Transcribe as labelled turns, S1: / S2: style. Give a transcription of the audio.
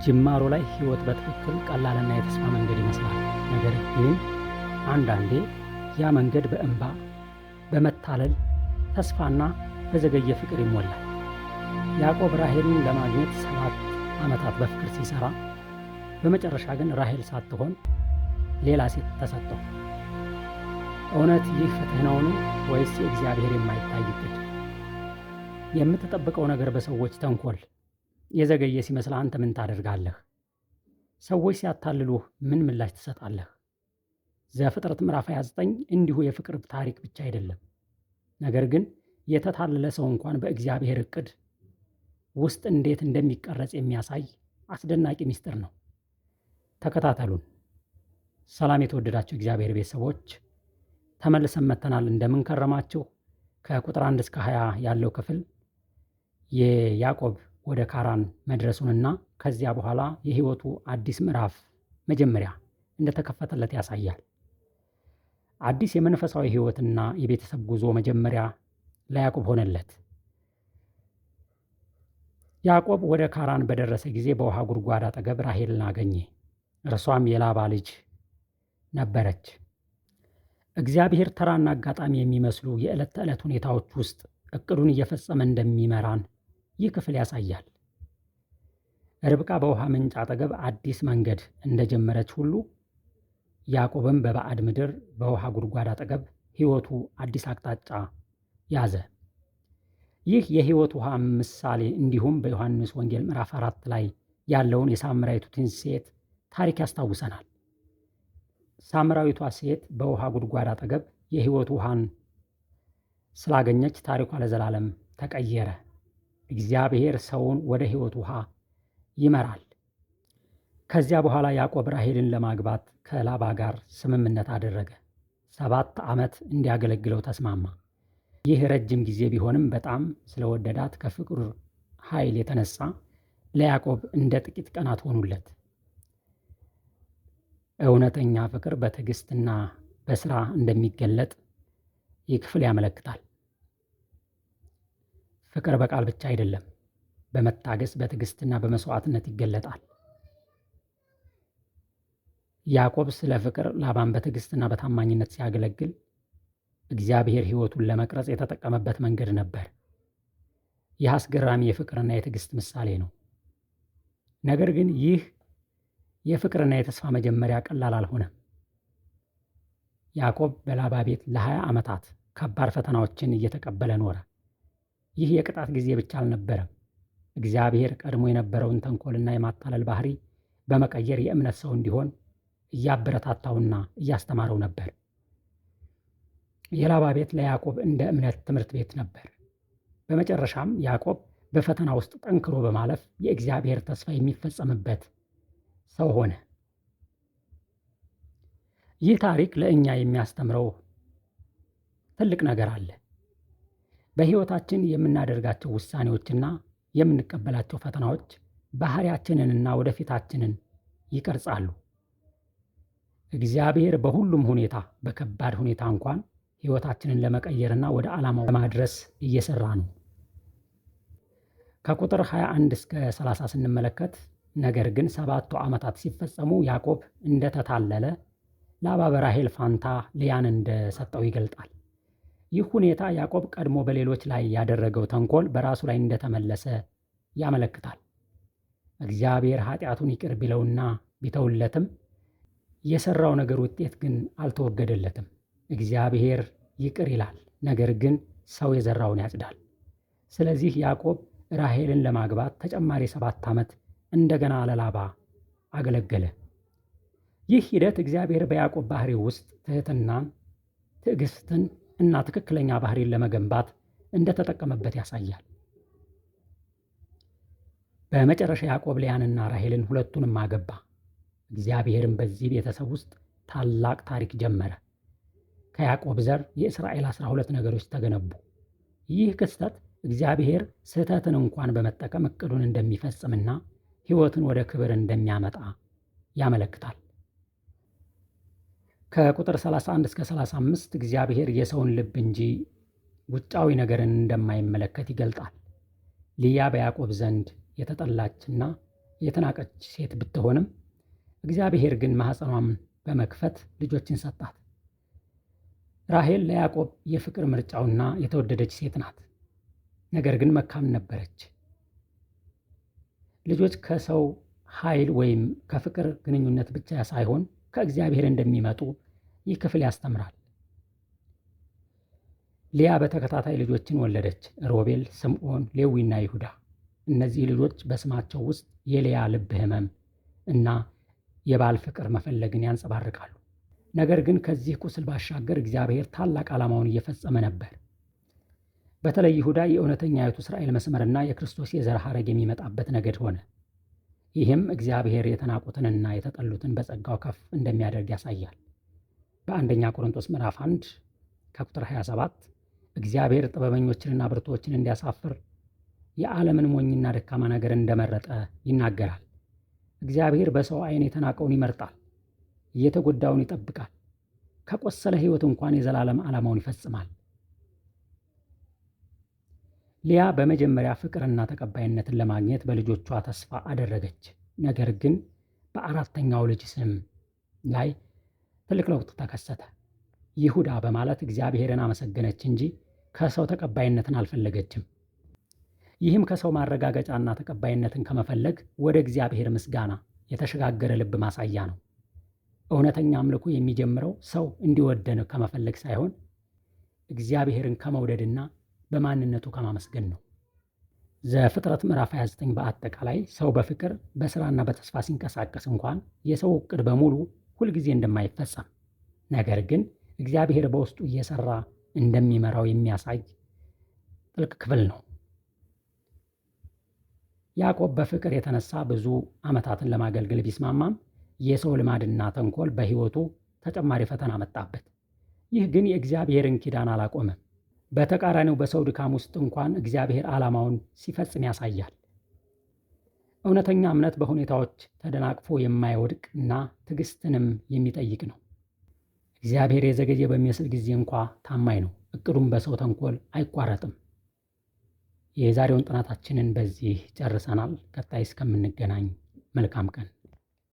S1: ጅማሮ ላይ ሕይወት በትክክል ቀላልና የተስፋ መንገድ ይመስላል። ነገር ግን አንዳንዴ ያ መንገድ በእንባ፣ በመታለል ተስፋና በዘገየ ፍቅር ይሞላል። ያዕቆብ ራሔልን ለማግኘት 7 ዓመታት በፍቅር ሲሰራ፣ በመጨረሻ ግን ራሔል ሳትሆን ሌላ ሴት ተሰጠው። እውነት ይህ ፍትሕ ነውን? ወይስ የእግዚአብሔር የማይታይ ዕቅድ? የምትጠብቀው ነገር በሰዎች ተንኮል የዘገየ ሲመስል አንተ ምን ታደርጋለህ? ሰዎች ሲያታልሉህ ምን ምላሽ ትሰጣለህ? ዘፍጥረት ምዕራፍ 29 እንዲሁ የፍቅር ታሪክ ብቻ አይደለም። ነገር ግን የተታለለ ሰው እንኳን በእግዚአብሔር ዕቅድ ውስጥ እንዴት እንደሚቀረጽ የሚያሳይ አስደናቂ ምስጢር ነው። ተከታተሉን። ሰላም የተወደዳችሁ እግዚአብሔር ቤተሰቦች፣ ተመልሰን መጥተናል። እንደምን ከረማችሁ? ከቁጥር 1 እስከ 20 ያለው ክፍል የያዕቆብ ወደ ካራን መድረሱንና ከዚያ በኋላ የሕይወቱ አዲስ ምዕራፍ መጀመሪያ እንደተከፈተለት ያሳያል። አዲስ የመንፈሳዊ ሕይወትና የቤተሰብ ጉዞ መጀመሪያ ለያዕቆብ ሆነለት። ያዕቆብ ወደ ካራን በደረሰ ጊዜ በውሃ ጉድጓድ አጠገብ ራሔልን አገኘ። እርሷም የላባ ልጅ ነበረች። እግዚአብሔር ተራና አጋጣሚ የሚመስሉ የዕለት ተዕለት ሁኔታዎች ውስጥ ዕቅዱን እየፈጸመ እንደሚመራን ይህ ክፍል ያሳያል። ርብቃ በውሃ ምንጭ አጠገብ አዲስ መንገድ እንደጀመረች ሁሉ ያዕቆብም በባዕድ ምድር በውሃ ጉድጓድ አጠገብ ሕይወቱ አዲስ አቅጣጫ ያዘ። ይህ የሕይወት ውሃ ምሳሌ እንዲሁም በዮሐንስ ወንጌል ምዕራፍ 4 ላይ ያለውን የሳምራዊቱን ሴት ታሪክ ያስታውሰናል። ሳምራዊቷ ሴት በውሃ ጉድጓድ አጠገብ የሕይወት ውሃን ስላገኘች ታሪኳ ለዘላለም ተቀየረ። እግዚአብሔር ሰውን ወደ ሕይወት ውሃ ይመራል። ከዚያ በኋላ ያዕቆብ ራሔልን ለማግባት ከላባ ጋር ስምምነት አደረገ። 7 ዓመት እንዲያገለግለው ተስማማ። ይህ ረጅም ጊዜ ቢሆንም በጣም ስለወደዳት ከፍቅሩ ኃይል የተነሳ ለያዕቆብ እንደ ጥቂት ቀናት ሆኑለት። እውነተኛ ፍቅር በትዕግስትና በሥራ እንደሚገለጥ ይህ ክፍል ያመለክታል። ፍቅር በቃል ብቻ አይደለም፣ በመታገስ በትዕግስትና በመስዋዕትነት ይገለጣል። ያዕቆብ ስለ ፍቅር ላባን በትዕግስትና በታማኝነት ሲያገለግል እግዚአብሔር ሕይወቱን ለመቅረጽ የተጠቀመበት መንገድ ነበር። ይህ አስገራሚ የፍቅርና የትዕግስት ምሳሌ ነው። ነገር ግን ይህ የፍቅርና የተስፋ መጀመሪያ ቀላል አልሆነም። ያዕቆብ በላባ ቤት ለ20 ዓመታት ከባድ ፈተናዎችን እየተቀበለ ኖረ። ይህ የቅጣት ጊዜ ብቻ አልነበረም። እግዚአብሔር ቀድሞ የነበረውን ተንኮልና የማታለል ባህሪ በመቀየር የእምነት ሰው እንዲሆን እያበረታታውና እያስተማረው ነበር። የላባ ቤት ለያዕቆብ እንደ እምነት ትምህርት ቤት ነበር። በመጨረሻም ያዕቆብ በፈተና ውስጥ ጠንክሮ በማለፍ የእግዚአብሔር ተስፋ የሚፈጸምበት ሰው ሆነ። ይህ ታሪክ ለእኛ የሚያስተምረው ትልቅ ነገር አለ። በሕይወታችን የምናደርጋቸው ውሳኔዎችና የምንቀበላቸው ፈተናዎች ባህሪያችንንና ወደፊታችንን ይቀርጻሉ። እግዚአብሔር በሁሉም ሁኔታ፣ በከባድ ሁኔታ እንኳን ሕይወታችንን ለመቀየርና ወደ ዓላማው ለማድረስ እየሰራ ነው። ከቁጥር 21 እስከ 30 ስንመለከት ነገር ግን 7 ዓመታት ሲፈጸሙ ያዕቆብ እንደተታለለ ላባ በራሔል ፋንታ ልያን እንደሰጠው ይገልጣል። ይህ ሁኔታ ያዕቆብ ቀድሞ በሌሎች ላይ ያደረገው ተንኮል በራሱ ላይ እንደተመለሰ ያመለክታል። እግዚአብሔር ኃጢአቱን ይቅር ቢለውና ቢተውለትም የሰራው ነገር ውጤት ግን አልተወገደለትም። እግዚአብሔር ይቅር ይላል፣ ነገር ግን ሰው የዘራውን ያጭዳል። ስለዚህ ያዕቆብ ራሔልን ለማግባት ተጨማሪ 7 ዓመት እንደገና ለላባ አገለገለ። ይህ ሂደት እግዚአብሔር በያዕቆብ ባህሪ ውስጥ ትህትናን፣ ትዕግስትን እና ትክክለኛ ባህሪን ለመገንባት እንደተጠቀመበት ያሳያል። በመጨረሻ ያዕቆብ ልያንና ራሔልን ሁለቱንም አገባ። እግዚአብሔርም በዚህ ቤተሰብ ውስጥ ታላቅ ታሪክ ጀመረ። ከያዕቆብ ዘር የእስራኤል 12 ነገዶች ተገነቡ። ይህ ክስተት እግዚአብሔር ስህተትን እንኳን በመጠቀም ዕቅዱን እንደሚፈጽምና ሕይወትን ወደ ክብር እንደሚያመጣ ያመለክታል። ከቁጥር 31 እስከ 35 እግዚአብሔር የሰውን ልብ እንጂ ውጫዊ ነገርን እንደማይመለከት ይገልጣል። ልያ በያዕቆብ ዘንድ የተጠላችና የተናቀች ሴት ብትሆንም እግዚአብሔር ግን ማኅፀኗን በመክፈት ልጆችን ሰጣት። ራሔል ለያዕቆብ የፍቅር ምርጫውና የተወደደች ሴት ናት። ነገር ግን መካን ነበረች። ልጆች ከሰው ኃይል ወይም ከፍቅር ግንኙነት ብቻ ሳይሆን ከእግዚአብሔር እንደሚመጡ ይህ ክፍል ያስተምራል። ሊያ በተከታታይ ልጆችን ወለደች፤ ሮቤል፣ ስምዖን፣ ሌዊና ይሁዳ። እነዚህ ልጆች በስማቸው ውስጥ የሊያ ልብ ሕመም እና የባል ፍቅር መፈለግን ያንጸባርቃሉ። ነገር ግን ከዚህ ቁስል ባሻገር እግዚአብሔር ታላቅ ዓላማውን እየፈጸመ ነበር። በተለይ ይሁዳ የእውነተኛይቱ እስራኤል መስመርና የክርስቶስ የዘር ሐረግ የሚመጣበት ነገድ ሆነ። ይህም እግዚአብሔር የተናቁትንና የተጠሉትን በጸጋው ከፍ እንደሚያደርግ ያሳያል። በአንደኛ ቆሮንቶስ ምዕራፍ 1 ከቁጥር 27 እግዚአብሔር ጥበበኞችንና ብርቱዎችን እንዲያሳፍር የዓለምን ሞኝና ደካማ ነገር እንደመረጠ ይናገራል። እግዚአብሔር በሰው ዓይን የተናቀውን ይመርጣል፣ የተጎዳውን ይጠብቃል፣ ከቆሰለ ሕይወት እንኳን የዘላለም ዓላማውን ይፈጽማል። ሊያ በመጀመሪያ ፍቅርና ተቀባይነትን ለማግኘት በልጆቿ ተስፋ አደረገች። ነገር ግን በአራተኛው ልጅ ስም ላይ ትልቅ ለውጥ ተከሰተ። ይሁዳ በማለት እግዚአብሔርን አመሰገነች እንጂ ከሰው ተቀባይነትን አልፈለገችም። ይህም ከሰው ማረጋገጫና ተቀባይነትን ከመፈለግ ወደ እግዚአብሔር ምስጋና የተሸጋገረ ልብ ማሳያ ነው። እውነተኛ አምልኮ የሚጀምረው ሰው እንዲወደን ከመፈለግ ሳይሆን እግዚአብሔርን ከመውደድና በማንነቱ ከማመስገን ነው። ዘፍጥረት ምዕራፍ 29 በአጠቃላይ ሰው በፍቅር በስራና በተስፋ ሲንቀሳቀስ እንኳን የሰው እቅድ በሙሉ ሁልጊዜ እንደማይፈጸም፣ ነገር ግን እግዚአብሔር በውስጡ እየሰራ እንደሚመራው የሚያሳይ ጥልቅ ክፍል ነው። ያዕቆብ በፍቅር የተነሳ ብዙ ዓመታትን ለማገልገል ቢስማማም የሰው ልማድና ተንኮል በሕይወቱ ተጨማሪ ፈተና መጣበት። ይህ ግን የእግዚአብሔርን ኪዳን አላቆመም። በተቃራኒው በሰው ድካም ውስጥ እንኳን እግዚአብሔር ዓላማውን ሲፈጽም ያሳያል። እውነተኛ እምነት በሁኔታዎች ተደናቅፎ የማይወድቅ እና ትዕግስትንም የሚጠይቅ ነው። እግዚአብሔር የዘገየ በሚመስል ጊዜ እንኳ ታማኝ ነው። እቅዱም በሰው ተንኮል አይቋረጥም። የዛሬውን ጥናታችንን በዚህ ጨርሰናል። ቀጣይ እስከምንገናኝ መልካም ቀን